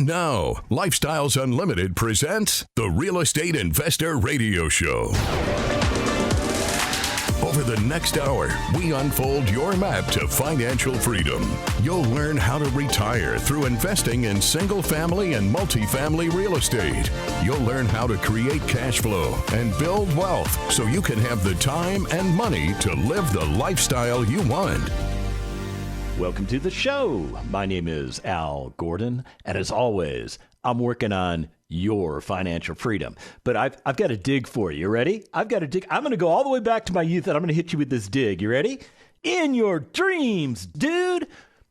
And now, Lifestyles Unlimited presents the Real Estate Investor Radio Show. Over the next hour, we unfold your map to financial freedom. You'll learn how to retire through investing in single family and multifamily real estate. You'll learn how to create cash flow and build wealth so you can have the time and money to live the lifestyle you want. Welcome to the show. My name is Al Gordon, and as always, I'm working on your financial freedom. But I've got a dig for you. You ready? I've got a dig. I'm going to go all the way back to my youth, and I'm going to hit you with this dig. You ready? In your dreams, dude.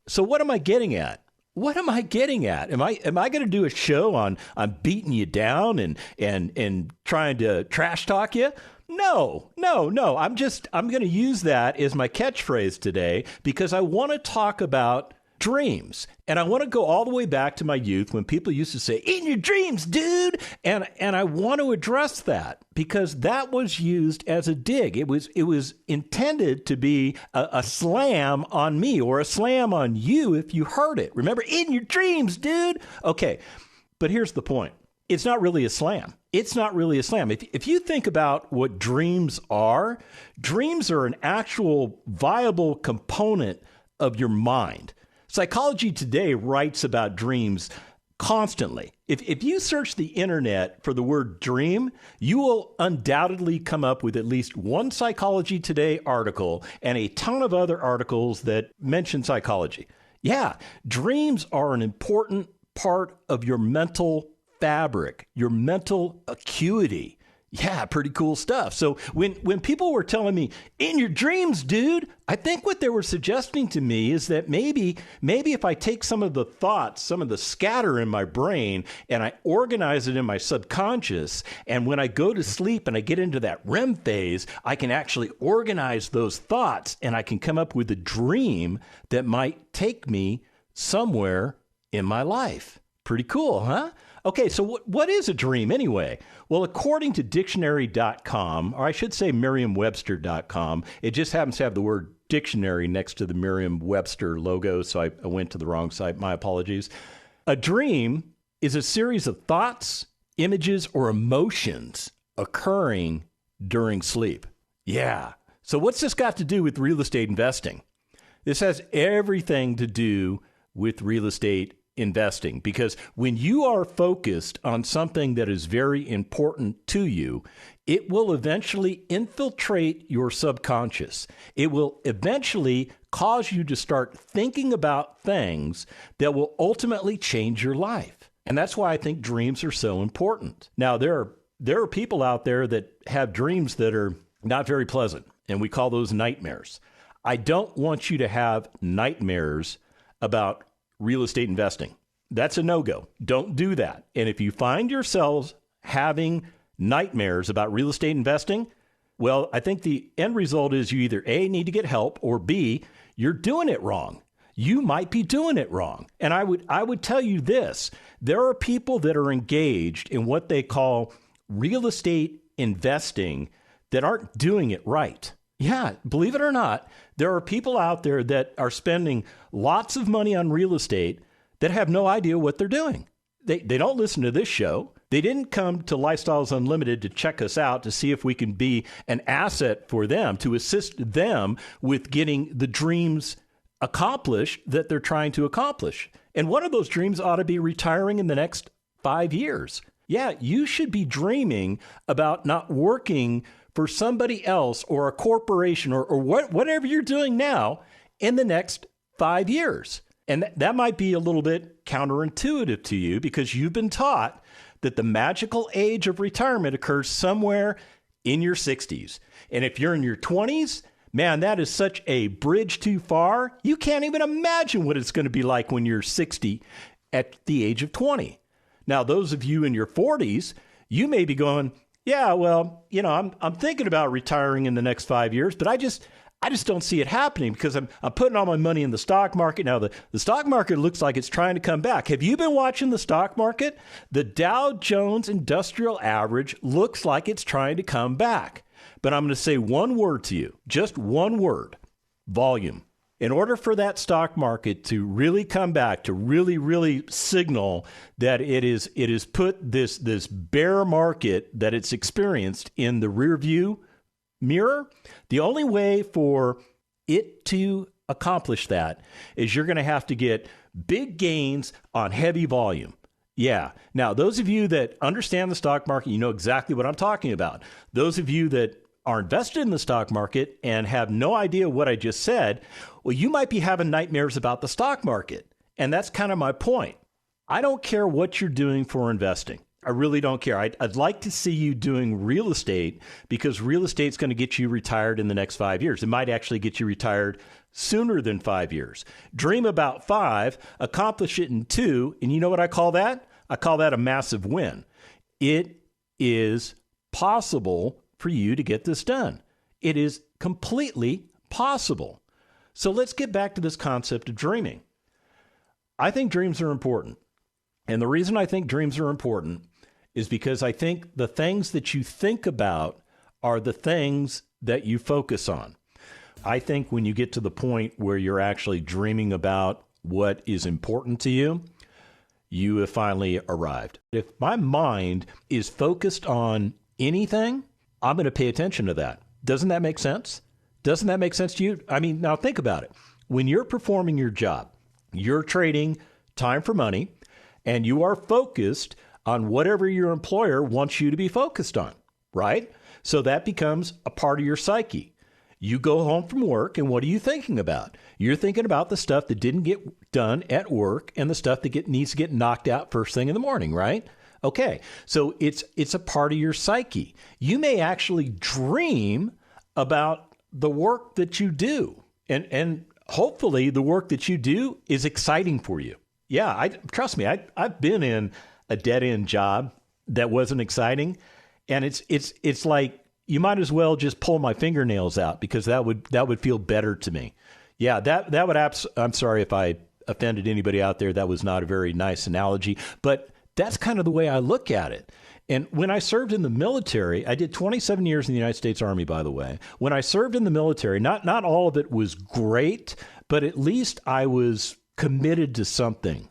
So what am I getting at? What am I getting at? Am I going to do a show on beating you down and trying to trash talk you? No. I'm going to use that as my catchphrase today because I want to talk about dreams. And I want to go all the way back to my youth when people used to say, in your dreams, dude. And I want to address that because that was used as a dig. It was intended to be a slam on me or a slam on you if you heard it. Remember, in your dreams, dude. Okay, but here's the point. It's not really a slam. It's not really a slam. If you think about what dreams are an actual viable component of your mind. Psychology Today writes about dreams constantly. If you search the internet for the word dream, you will undoubtedly come up with at least one Psychology Today article and a ton of other articles that mention psychology. Yeah, dreams are an important part of your mental fabric, your mental acuity. Yeah, pretty cool stuff. So when people were telling me, in your dreams, dude, I think what they were suggesting to me is that maybe if I take some of the thoughts, some of the scatter in my brain, and I organize it in my subconscious, and when I go to sleep and I get into that REM phase, I can actually organize those thoughts, and I can come up with a dream that might take me somewhere in my life. Pretty cool, huh? Okay, so what is a dream anyway? Well, according to dictionary.com, or I should say Merriam-Webster.com, it just happens to have the word dictionary next to the Merriam-Webster logo, so I went to the wrong site. My apologies. A dream is a series of thoughts, images, or emotions occurring during sleep. Yeah. So what's this got to do with real estate investing? This has everything to do with real estate investing, because when you are focused on something that is very important to you, it will eventually infiltrate your subconscious. It will eventually cause you to start thinking about things that will ultimately change your life. And that's why I think dreams are so important. Now, there are people out there that have dreams that are not very pleasant, and we call those nightmares. I don't want you to have nightmares about real estate investing. That's a no-go. Don't do that. And if you find yourselves having nightmares about real estate investing, well, I think the end result is you either A, need to get help, or B, you're doing it wrong. You might be doing it wrong. And I would tell you this. There are people that are engaged in what they call real estate investing that aren't doing it right. Yeah, believe it or not, there are people out there that are spending lots of money on real estate that have no idea what they're doing. They don't listen to this show. They didn't come to Lifestyles Unlimited to check us out to see if we can be an asset for them, to assist them with getting the dreams accomplished that they're trying to accomplish. And one of those dreams ought to be retiring in the next 5 years. Yeah, you should be dreaming about not working for somebody else or a corporation or whatever you're doing now in the next 5 years. And that might be a little bit counterintuitive to you because you've been taught that the magical age of retirement occurs somewhere in your 60s. And if you're in your 20s, man, that is such a bridge too far. You can't even imagine what it's going to be like when you're 60 at the age of 20. Now, those of you in your 40s, you may be going, yeah, well, I'm thinking about retiring in the next 5 years, but I just don't see it happening because I'm putting all my money in the stock market. Now, the stock market looks like it's trying to come back. Have you been watching the stock market? The Dow Jones Industrial Average looks like it's trying to come back. But I'm going to say one word to you, just one word, volume. In order for that stock market to really come back, to really signal that it is put this bear market that it's experienced in the rear view mirror, the only way for it to accomplish that is you're going to have to get big gains on heavy volume. Yeah. Now, those of you that understand the stock market, you know exactly what I'm talking about. Those of you that are invested in the stock market and have no idea what I just said, well, you might be having nightmares about the stock market. And that's kind of my point. I don't care what you're doing for investing. I really don't care. I'd like to see you doing real estate because real estate's going to get you retired in the next 5 years. It might actually get you retired sooner than 5 years. Dream about 5, accomplish it in 2, and you know what I call that? I call that a massive win. It is possible for you to get this done. It is completely possible. So let's get back to this concept of dreaming. I think dreams are important. And the reason I think dreams are important is because I think the things that you think about are the things that you focus on. I think when you get to the point where you're actually dreaming about what is important to you, you have finally arrived. If my mind is focused on anything, I'm going to pay attention to that. Doesn't that make sense? Doesn't that make sense to you? I mean, now think about it. When you're performing your job, you're trading time for money, and you are focused on whatever your employer wants you to be focused on, right? So that becomes a part of your psyche. You go home from work, and what are you thinking about? You're thinking about the stuff that didn't get done at work and the stuff that needs to get knocked out first thing in the morning, right? Okay, so it's a part of your psyche. You may actually dream about the work that you do, and hopefully the work that you do is exciting for you. Yeah, trust me, I've been in a dead-end job that wasn't exciting, and it's like you might as well just pull my fingernails out because that would feel better to me. Yeah, that would I'm sorry if I offended anybody out there. That was not a very nice analogy, but that's kind of the way I look at it. And when I served in the military, I did 27 years in the United States Army, by the way. When I served in the military, not all of it was great, but at least I was committed to something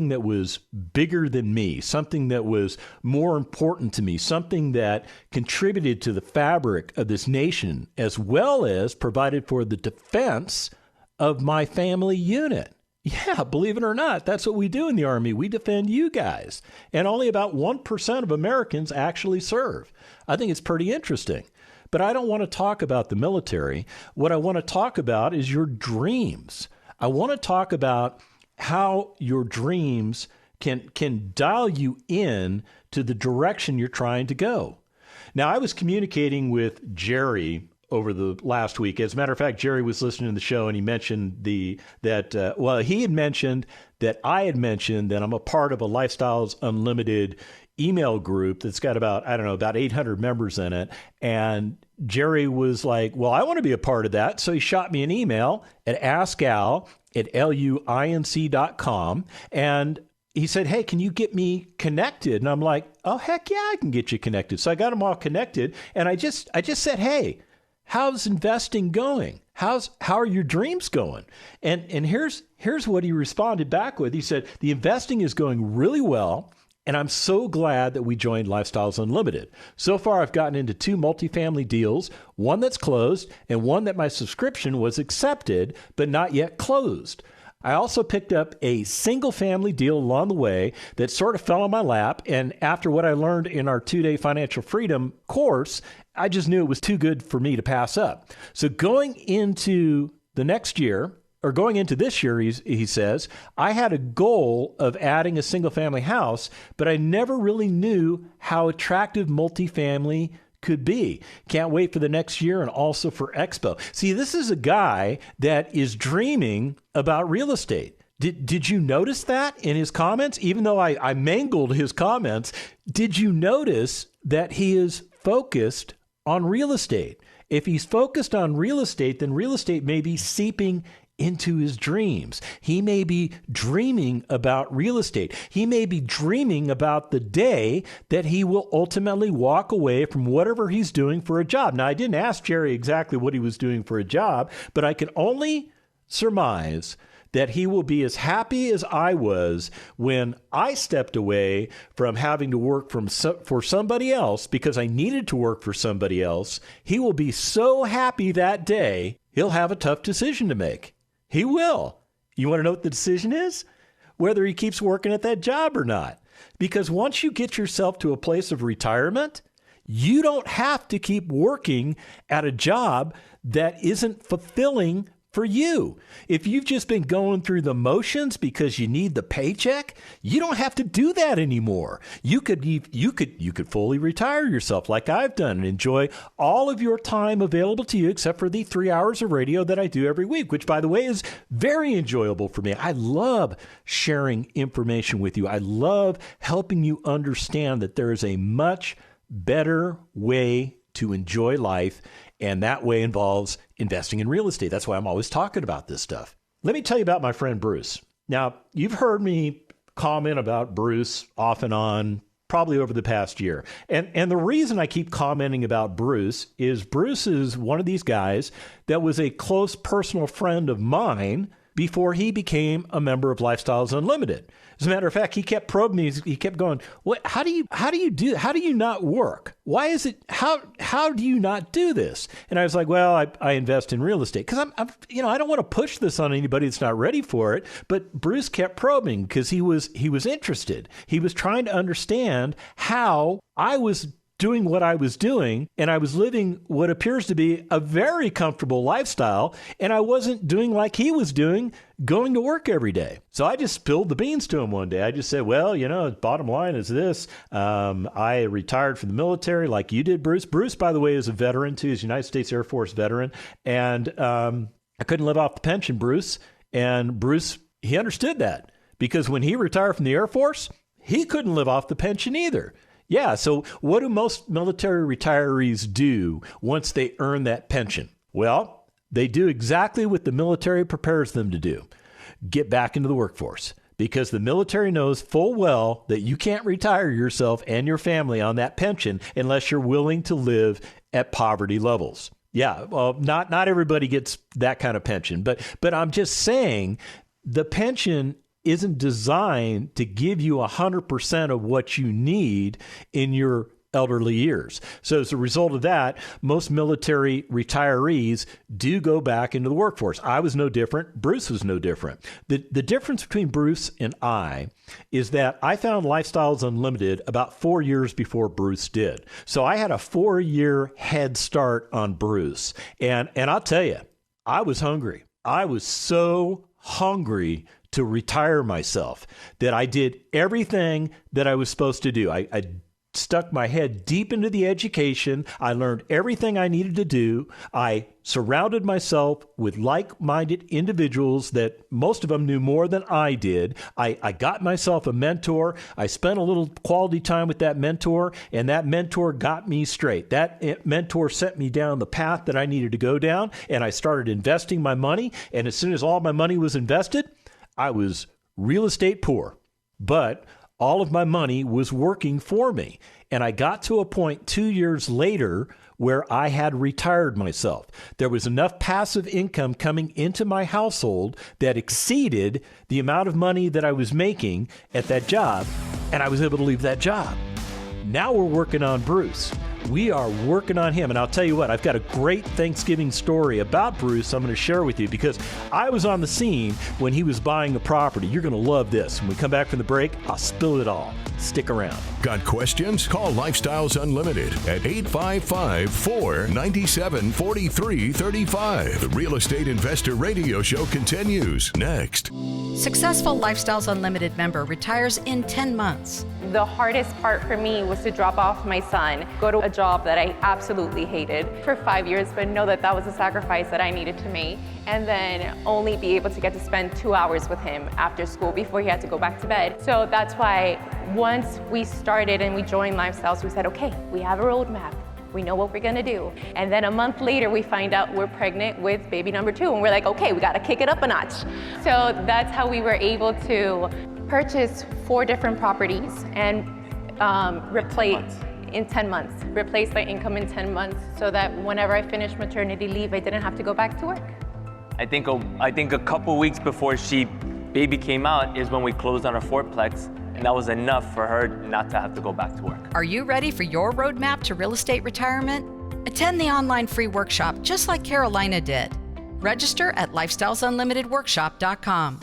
that was bigger than me, something that was more important to me, something that contributed to the fabric of this nation, as well as provided for the defense of my family unit. Yeah, believe it or not, that's what we do in the Army. We defend you guys. And only about 1% of Americans actually serve. I think it's pretty interesting. But I don't want to talk about the military. What I want to talk about is your dreams. I want to talk about how your dreams can dial you in to the direction you're trying to go. Now, I was communicating with Jerry over the last week. As a matter of fact, Jerry was listening to the show and he mentioned he had mentioned that I had mentioned that I'm a part of a Lifestyles Unlimited email group that's got about 800 members in it. And Jerry was like, well, I want to be a part of that. So he shot me an email at askal@luinc.com. And he said, hey, can you get me connected? And I'm like, oh, heck yeah, I can get you connected. So I got them all connected. And I just said, hey, how's investing going? How are your dreams going? And here's what he responded back with. He said, the investing is going really well. And I'm so glad that we joined Lifestyles Unlimited. So far, I've gotten into 2 multifamily deals, one that's closed and one that my subscription was accepted, but not yet closed. I also picked up a single family deal along the way that sort of fell on my lap. And after what I learned in our 2-day financial freedom course, I just knew it was too good for me to pass up. So going into the next year, or going into this year, he says, I had a goal of adding a single family house, but I never really knew how attractive multifamily could be. Can't wait for the next year and also for Expo. See, this is a guy that is dreaming about real estate. Did you notice that in his comments? Even though I mangled his comments, did you notice that he is focused on real estate? If he's focused on real estate, then real estate may be seeping into his dreams. He may be dreaming about real estate. He may be dreaming about the day that he will ultimately walk away from whatever he's doing for a job. Now, I didn't ask Jerry exactly what he was doing for a job, but I can only surmise that he will be as happy as I was when I stepped away from having to work for somebody else because I needed to work for somebody else. He will be so happy that day, he'll have a tough decision to make. He will. You want to know what the decision is? Whether he keeps working at that job or not. Because once you get yourself to a place of retirement, you don't have to keep working at a job that isn't fulfilling for you. If you've just been going through the motions because you need the paycheck, you don't have to do that anymore. You could fully retire yourself like I've done and enjoy all of your time available to you except for the 3 hours of radio that I do every week, which, by the way, is very enjoyable for me. I love sharing information with you. I love helping you understand that there is a much better way to enjoy life, and that way involves investing in real estate. That's why I'm always talking about this stuff. Let me tell you about my friend Bruce. Now, you've heard me comment about Bruce off and on probably over the past year. And the reason I keep commenting about Bruce is one of these guys that was a close personal friend of mine before he became a member of Lifestyles Unlimited. As a matter of fact, he kept probing me. He kept going, "What? How do you not work? Why is it? How do you not do this?" And I was like, "Well, I invest in real estate because I don't want to push this on anybody that's not ready for it." But Bruce kept probing because he was interested. He was trying to understand how I was doing what I was doing, and I was living what appears to be a very comfortable lifestyle, and I wasn't doing like he was doing, going to work every day. So I just spilled the beans to him one day. I just said, "Well, bottom line is this. I retired from the military like you did, Bruce." Bruce, by the way, is a veteran too. He's a United States Air Force veteran. And I couldn't live off the pension, Bruce. And Bruce, he understood that because when he retired from the Air Force, he couldn't live off the pension either. Yeah, so what do most military retirees do once they earn that pension? Well, they do exactly what the military prepares them to do. Get back into the workforce. Because the military knows full well that you can't retire yourself and your family on that pension unless you're willing to live at poverty levels. Yeah, well, not everybody gets that kind of pension, but I'm just saying the pension isn't designed to give you 100% of what you need in your elderly years. So as a result of that, most military retirees do go back into the workforce. I was no different. Bruce was no different. The difference between Bruce and I is that I found Lifestyles Unlimited about 4 years before Bruce did. So I had a 4-year head start on Bruce. And I'll tell you, I was hungry. I was so hungry to retire myself that I did everything that I was supposed to do. I stuck my head deep into the education. I learned everything I needed to do. I surrounded myself with like-minded individuals that most of them knew more than I did. I got myself a mentor. I spent a little quality time with that mentor, and that mentor got me straight. That mentor sent me down the path that I needed to go down, and I started investing my money. And as soon as all my money was invested, I was real estate poor, but all of my money was working for me. And I got to a point 2 years later where I had retired myself. There was enough passive income coming into my household that exceeded the amount of money that I was making at that job, and I was able to leave that job. Now we're working on Bruce. We are working on him. And I'll tell you what, I've got a great Thanksgiving story about Bruce I'm going to share with you because I was on the scene when he was buying a property. You're going to love this. When we come back from the break, I'll spill it all. Stick around. Got questions? Call Lifestyles Unlimited at 855-497-4335. The Real Estate Investor Radio Show continues next. Successful Lifestyles Unlimited member retires in 10 months. The hardest part for me was to drop off my son, go to a job that I absolutely hated for 5 years, but know that that was a sacrifice that I needed to make, and then only be able to get to spend 2 hours with him after school before he had to go back to bed. So that's why once we started and we joined Lifestyles, we said, okay, we have a roadmap. We know what we're gonna do. And then a month later, we find out we're pregnant with baby number 2. And we're like, okay, we gotta kick it up a notch. So that's how we were able to purchase 4 different properties and replace in 10 months, replace my income in 10 months so that whenever I finished maternity leave, I didn't have to go back to work. I think a couple weeks before baby came out is when we closed on our fourplex, and that was enough for her not to have to go back to work. Are you ready for your roadmap to real estate retirement? Attend the online free workshop just like Carolina did. Register at lifestylesunlimitedworkshop.com.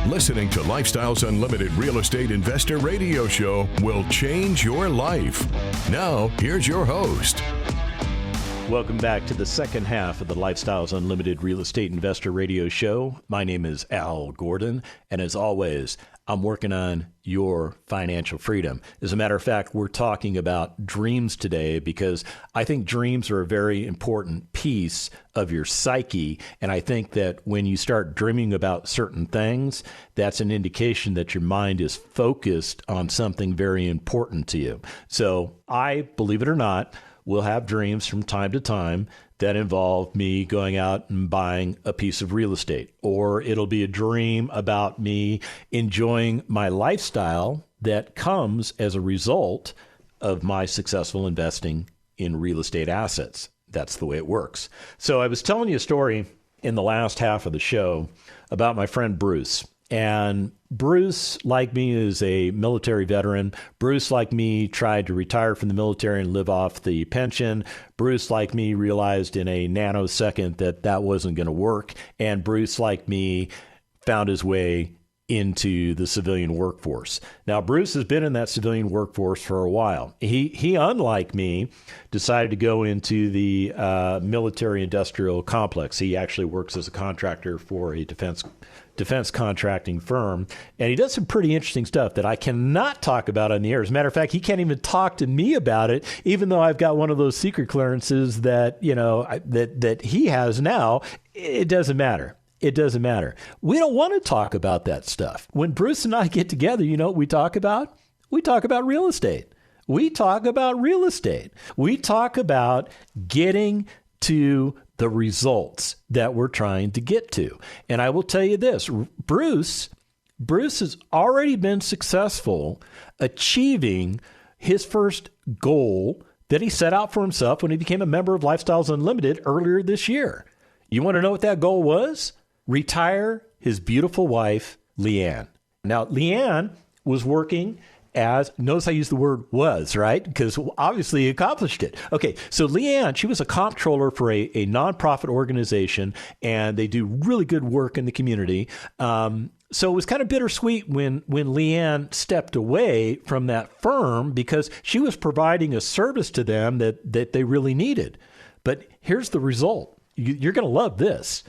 Listening to Lifestyles Unlimited Real Estate Investor Radio Show will change your life. Now, here's your host. Welcome back to the second half of the Lifestyles Unlimited Real Estate Investor Radio Show. My name is Al Gordon, and as always, I'm working on your financial freedom. As a matter of fact, we're talking about dreams today because I think dreams are a very important piece of your psyche. And I think that when you start dreaming about certain things, that's an indication that your mind is focused on something very important to you. So I, believe it or not, will have dreams from time to time that involve me going out and buying a piece of real estate, or it'll be a dream about me enjoying my lifestyle that comes as a result of my successful investing in real estate assets. That's the way it works. So I was telling you a story in the last half of the show about my friend Bruce. And Bruce, like me, is a military veteran. Bruce, like me, tried to retire from the military and live off the pension. Bruce, like me, realized in a nanosecond that that wasn't going to work. And Bruce, like me, found his way into the civilian workforce. Now, Bruce has been in that civilian workforce for a while. He, unlike me, decided to go into the military industrial complex. He actually works as a contractor for a defense contracting firm. And he does some pretty interesting stuff that I cannot talk about on the air. As a matter of fact, he can't even talk to me about it, even though I've got one of those secret clearances that, that he has now. It doesn't matter. It doesn't matter. We don't want to talk about that stuff. When Bruce and I get together, you know what we talk about? We talk about real estate. We talk about real estate. We talk about getting to the results that we're trying to get to. And I will tell you this, Bruce has already been successful achieving his first goal that he set out for himself when he became a member of Lifestyles Unlimited earlier this year. You want to know what that goal was? Retire his beautiful wife, Leanne. Now, Leanne was working as, notice I use the word was, right? Because obviously he accomplished it. Okay, so Leanne, she was a comptroller for a nonprofit organization, and they do really good work in the community. So it was kind of bittersweet when Leanne stepped away from that firm because she was providing a service to them that they really needed. But here's the result. You're going to love this.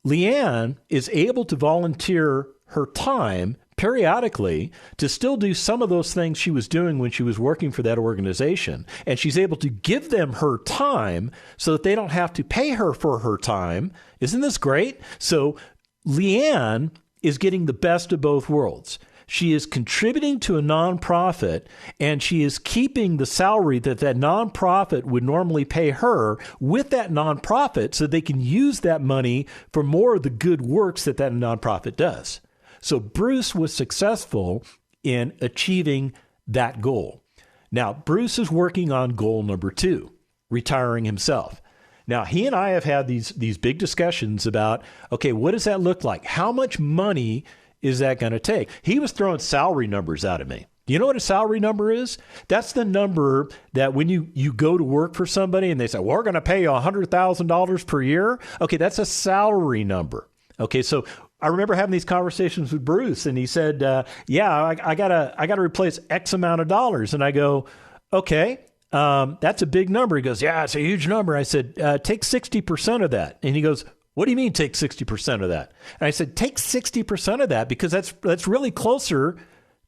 Leanne is able to volunteer her time periodically to still do some of those things she was doing when she was working for that organization. And she's able to give them her time so that they don't have to pay her for her time. Isn't this great? So Leanne is getting the best of both worlds. She is contributing to a nonprofit, and she is keeping the salary that nonprofit would normally pay her with that nonprofit so they can use that money for more of the good works that nonprofit does. So Bruce was successful in achieving that goal. Now, Bruce is working on goal number 2, retiring himself. Now, he and I have had these big discussions about, okay, what does that look like? How much money is that going to take? He was throwing salary numbers out at me. Do you know what a salary number is? That's the number that when you go to work for somebody and they say, well, we're going to pay you $100,000 per year. Okay, that's a salary number. Okay, so I remember having these conversations with Bruce, and he said, I gotta replace X amount of dollars. And I go, okay, that's a big number. He goes, yeah, it's a huge number. I said, take 60% of that. And he goes, what do you mean take 60% of that? And I said, take 60% of that because that's really closer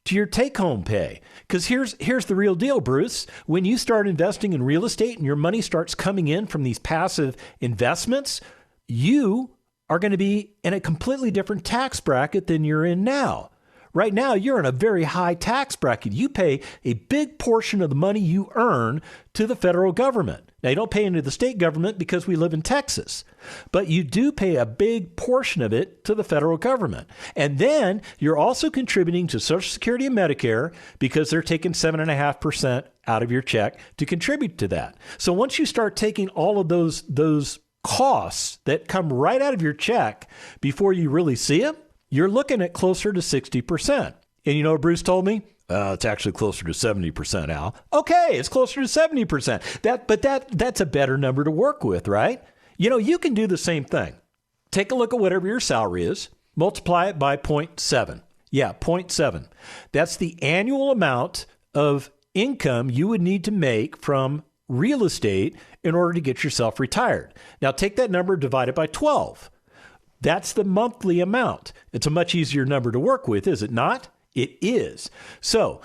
to your take-home pay. Because here's the real deal, Bruce. When you start investing in real estate and your money starts coming in from these passive investments, you are going to be in a completely different tax bracket than you're in now. Right now, you're in a very high tax bracket. You pay a big portion of the money you earn to the federal government. Now, you don't pay into the state government because we live in Texas, but you do pay a big portion of it to the federal government. And then you're also contributing to Social Security and Medicare because they're taking 7.5% out of your check to contribute to that. So once you start taking all of those costs that come right out of your check before you really see them, you're looking at closer to 60%. And you know what Bruce told me? It's actually closer to 70%, Al. Okay, it's closer to 70%. That's a better number to work with, right? You know, you can do the same thing. Take a look at whatever your salary is, multiply it by 0.7. Yeah, 0.7. That's the annual amount of income you would need to make from real estate in order to get yourself retired. Now take that number, divide it by 12. That's the monthly amount. It's a much easier number to work with, is it not? It is. So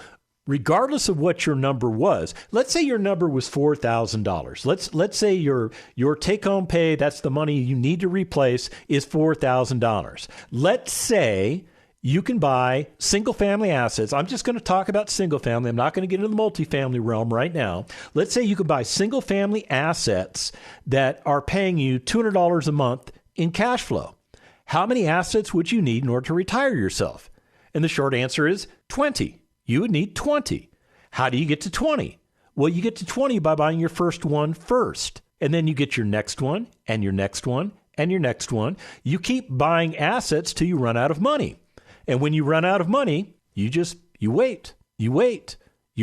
regardless of what your number was, let's say your number was $4,000. Let's say your take-home pay, that's the money you need to replace, is $4,000. Let's say you can buy single-family assets. I'm just going to talk about single-family. I'm not going to get into the multifamily realm right now. Let's say you could buy single-family assets that are paying you $200 a month in cash flow. How many assets would you need in order to retire yourself? And the short answer is 20. You would need 20. How do you get to 20? Well, you get to 20 by buying your first one first. And then you get your next one and your next one and your next one. You keep buying assets till you run out of money. And when you run out of money, you wait. You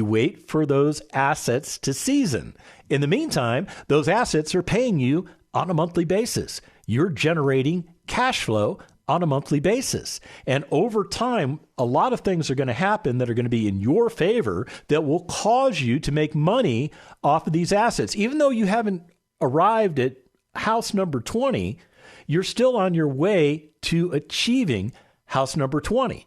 wait for those assets to season. In the meantime, those assets are paying you on a monthly basis. You're generating cash flow on a monthly basis. And over time, a lot of things are going to happen that are going to be in your favor that will cause you to make money off of these assets. Even though you haven't arrived at house number 20, you're still on your way to achieving house number 20.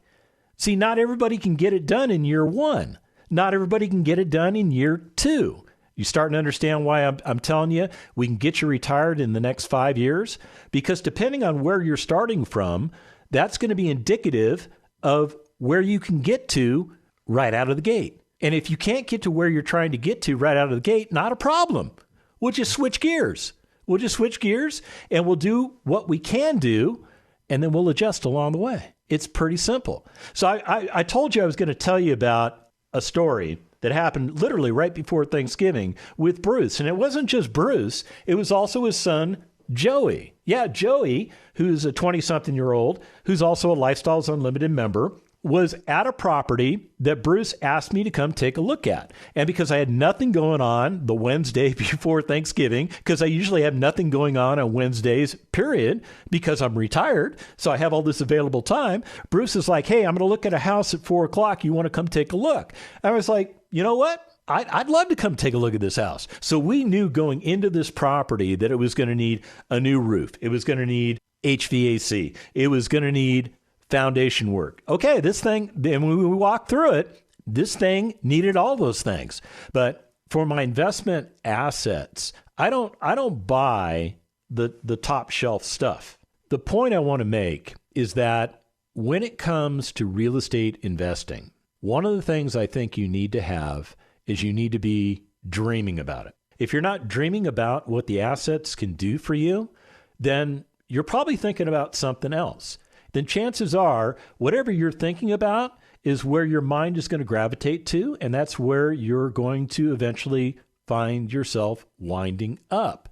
See, not everybody can get it done in year one. Not everybody can get it done in year two. You starting to understand why I'm telling you we can get you retired in the next 5 years? Because depending on where you're starting from, that's going to be indicative of where you can get to right out of the gate. And if you can't get to where you're trying to get to right out of the gate, not a problem. We'll just switch gears. And we'll do what we can do, and then we'll adjust along the way. It's pretty simple. So I told you I was going to tell you about a story that happened literally right before Thanksgiving with Bruce. And it wasn't just Bruce, it was also his son, Joey. Yeah, Joey, who's a 20-something-year-old, who's also a Lifestyles Unlimited member, was at a property that Bruce asked me to come take a look at. And because I had nothing going on the Wednesday before Thanksgiving, because I usually have nothing going on Wednesdays, period, because I'm retired, so I have all this available time, Bruce is like, hey, I'm going to look at a house at 4 o'clock. You want to come take a look? I was like, you know what? I'd love to come take a look at this house. So we knew going into this property that it was going to need a new roof. It was going to need HVAC. It was going to need foundation work. Okay, this thing, and when we walked through it, this thing needed all those things. But for my investment assets, I don't buy the top shelf stuff. The point I want to make is that when it comes to real estate investing, one of the things I think you need to have is you need to be dreaming about it. If you're not dreaming about what the assets can do for you, then you're probably thinking about something else. Then chances are whatever you're thinking about is where your mind is going to gravitate to, and that's where you're going to eventually find yourself winding up.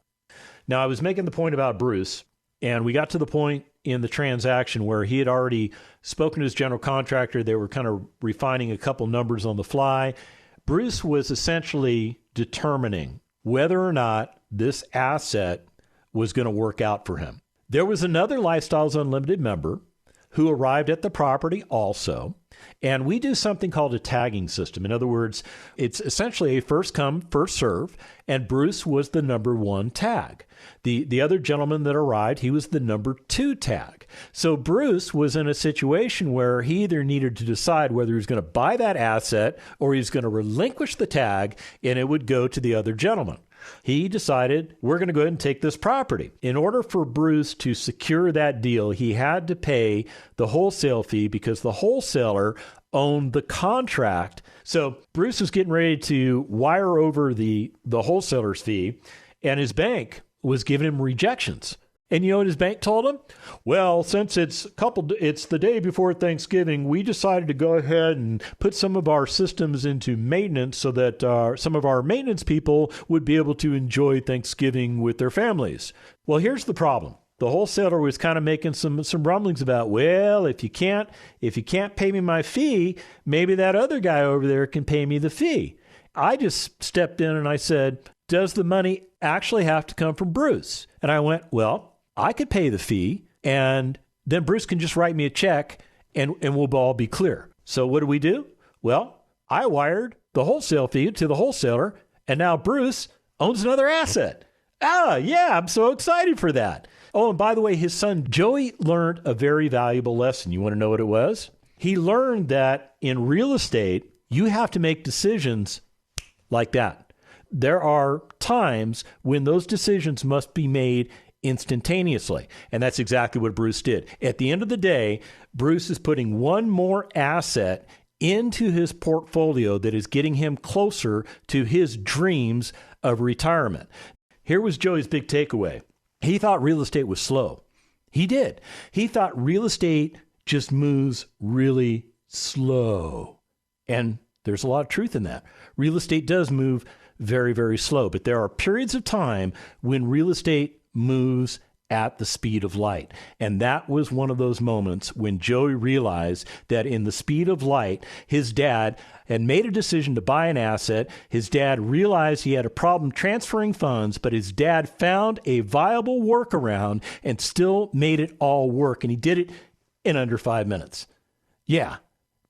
Now, I was making the point about Bruce, and we got to the point in the transaction where he had already spoken to his general contractor. They were kind of refining a couple numbers on the fly. Bruce was essentially determining whether or not this asset was going to work out for him. There was another Lifestyles Unlimited member who arrived at the property also, and we do something called a tagging system. In other words, it's essentially a first come, first serve, and Bruce was the number 1 tag. The other gentleman that arrived, he was the number 2 tag. So Bruce was in a situation where he either needed to decide whether he was going to buy that asset or he was going to relinquish the tag, and it would go to the other gentleman. He decided, we're going to go ahead and take this property. In order for Bruce to secure that deal, he had to pay the wholesale fee because the wholesaler owned the contract. So Bruce was getting ready to wire over the wholesaler's fee, and his bank was giving him rejections. And you know what his bank told him? Well, since it's the day before Thanksgiving, we decided to go ahead and put some of our systems into maintenance so that some of our maintenance people would be able to enjoy Thanksgiving with their families. Well, here's the problem. The wholesaler was kind of making some rumblings about, well, if you can't pay me my fee, maybe that other guy over there can pay me the fee. I just stepped in and I said, does the money actually have to come from Bruce? And I went, well, I could pay the fee, and then Bruce can just write me a check, and we'll all be clear. So what do? Well, I wired the wholesale fee to the wholesaler, and now Bruce owns another asset. Yeah, I'm so excited for that. Oh, and by the way, his son Joey learned a very valuable lesson. You want to know what it was? He learned that in real estate, you have to make decisions like that. There are times when those decisions must be made instantaneously. And that's exactly what Bruce did. At the end of the day, Bruce is putting one more asset into his portfolio that is getting him closer to his dreams of retirement. Here was Joey's big takeaway. He thought real estate was slow. He did. He thought real estate just moves really slow. And there's a lot of truth in that. Real estate does move very, very slow, but there are periods of time when real estate moves at the speed of light. And that was one of those moments when Joey realized that in the speed of light, his dad had made a decision to buy an asset. His dad realized he had a problem transferring funds, but his dad found a viable workaround and still made it all work. And he did it in under 5 minutes. Yeah.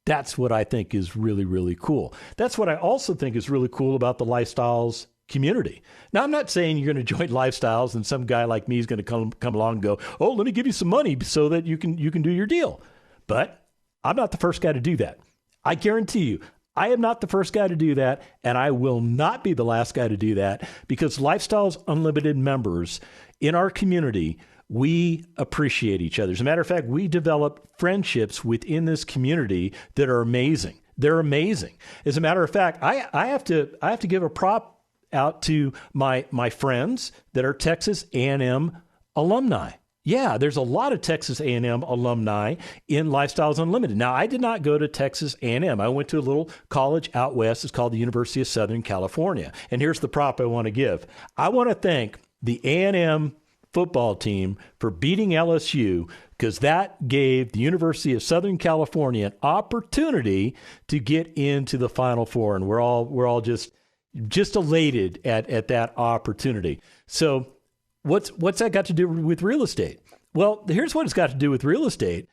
That's what I think is really, really cool. That's what I also think is really cool about the Lifestyles community. Now, I'm not saying you're going to join Lifestyles and some guy like me is going to come along and go, oh, let me give you some money so that you can do your deal. But I'm not the first guy to do that. I guarantee you, I am not the first guy to do that, and I will not be the last guy to do that, because Lifestyles Unlimited members in our community, we appreciate each other. As a matter of fact, we develop friendships within this community that are amazing. They're amazing. As a matter of fact, I have to give a prop out to my friends that are Texas A&M alumni. Yeah, there's a lot of Texas A&M alumni in Lifestyles Unlimited. Now, I did not go to Texas A&M. I went to a little college out west. It's called the University of Southern California. And here's the prop I want to give. I want to thank the A&M football team for beating LSU, because that gave the University of Southern California an opportunity to get into the Final Four. And we're all just elated at that opportunity. So what's that got to do with real estate? Well, here's what it's got to do with real estate.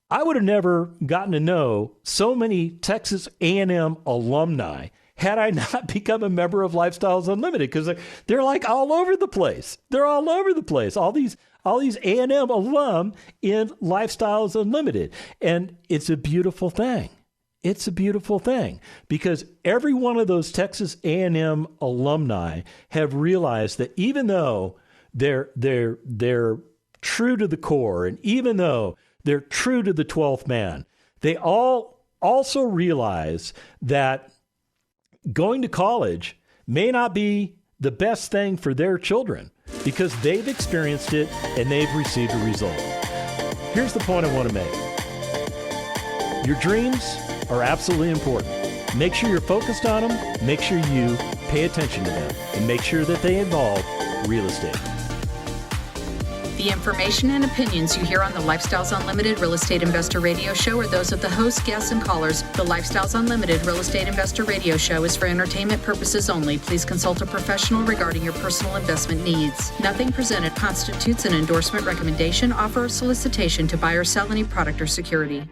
I would have never gotten to know so many Texas A&M alumni had I not become a member of Lifestyles Unlimited, because they're like all over the place. They're all over the place. All these A&M alum in Lifestyles Unlimited. And it's a beautiful thing. It's a beautiful thing, because every one of those Texas A&M alumni have realized that even though they're true to the core, and even though they're true to the 12th man, they all also realize that going to college may not be the best thing for their children, because they've experienced it and they've received a result. Here's the point I want to make. Your dreams are absolutely important. Make sure you're focused on them, make sure you pay attention to them, and make sure that they involve real estate. The information and opinions you hear on the Lifestyles Unlimited Real Estate Investor Radio Show are those of the host, guests, and callers. The Lifestyles Unlimited Real Estate Investor Radio Show is for entertainment purposes only. Please consult a professional regarding your personal investment needs. Nothing presented constitutes an endorsement, recommendation, offer, or solicitation to buy or sell any product or security.